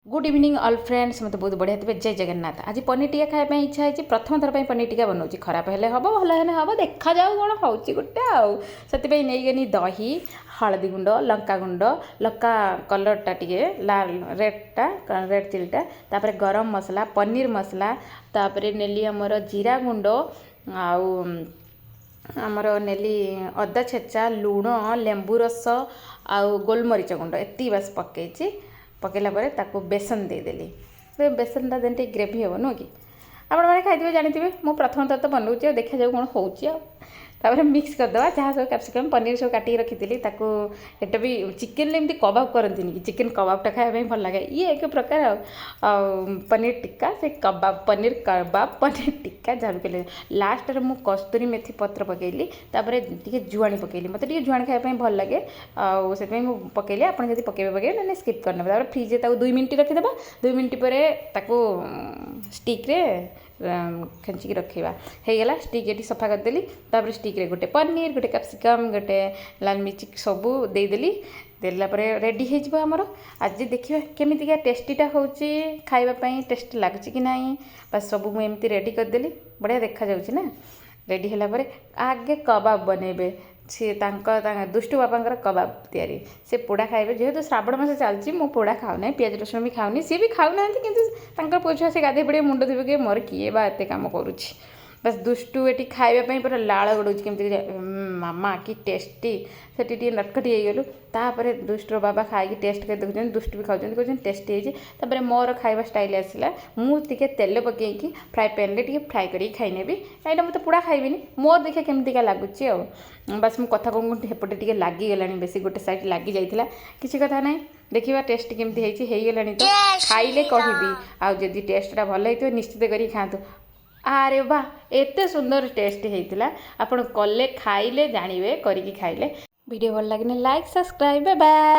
Good evening all friends मत बहुत बढ़िया थे जय जगन्नाथ आज पनीर टिका खाया इच्छा है प्रथम थर पनीर टिका बनाऊँ खराब हेले हम भल हेले हम देखा जाऊ कौन हो गोटे आती नहीं दही हलदी गुंड लंका गुंड लंका कलरटा टे लाल रेडटा रेड चिलीटा तापर गरम मसला पनीर मसला तापर नेली आमर जीरा गुंड आउ आमर नेली अदा छेचा लुण लेंबू रस आउ गोलमरीच गुंड एति बास पकई पकईला ताको बेसन देदेली बेसनटा देन ग्रेवी हे नुह कि आपने खाई जानते मु प्रथम थर तो बनाऊँ देखा जाऊ कौन होपर मिक्स करदे जहाँ सब कैप्सिकम पनीर सब काटिक रखी एटा भी चिकेन एमती कबाब करती कि चिकेन कबाबटा खाया भल लगे ये एक प्रकार पनीर टिक्का से कबाब पनीर कबाब पनीर टिक्का जहाँ भी कहे लास्ट मु कस्तूरी मेथी पत्र पकईली टे जुआणी पकईली मत जुआणी खाया भल लगे से पकईली आप पकड़े ना स्किप करने फ्रिज 2 मिनट रखीदे 2 मिनट पर स्टिक्रे खेचिकी रखा होगला स्टिक ये सफा करदेली तापर स्टिक रे गोटे पनीर गोटे कैप्सिकम गोटे लाल मिर्ची सबू देदेली देला रेडी हो आमर आज देखिए केमितिका टेस्टीटा होची खाइबापी टेस्ट लगुच कि ना बस सब मुझे रेडी करदेली बढ़िया देखा जाऊँ ना रेडी है आगे कबाब बनइबे सी दुष्टु बापा कबाब तैयारी से पोड़ा खाइबे जेहेतु श्रावण मास चलती मु पोड़ा खाऊना पियाज रसुण भी खाऊनी सी भी खाऊना कि पुओ छुआ से गाधे पड़े मुंड धोबे कि मोर किए बा एते काम करुच्ची बस दुष्टु ये खाइबापी पूरा लाड़ गोड़ केमती मामा कि टेस्टी से नटखटी गलु तापर दुष्टर बाबा खाई टेस्ट कर देखुं दुष्ट भी खाऊँ कहते टेस्टी होती मोर खाଇବା स्टाइल आसला मुझे तेल पकईकि फ्राए पैन रे फ्राए कर खाईनेबी यहाँ मत पोड़ा खाइबी मोर देखिए केमतिका लगुच बस मु कथा कहूँ हेपटे टे लगिगला बेसी गोटे साइड लगी जाइला किसी कथा ना देखा टेस्ट केमती होगला तो खाइले कहबी आदि टेस्टा भल हो निश्चित कर खातु आरे वाह एते सुंदर टेस्ट होता आपड़ कले खाइले जानवे करिकी खाइले वीडियो भल लगे लाइक सब्सक्राइब बाय।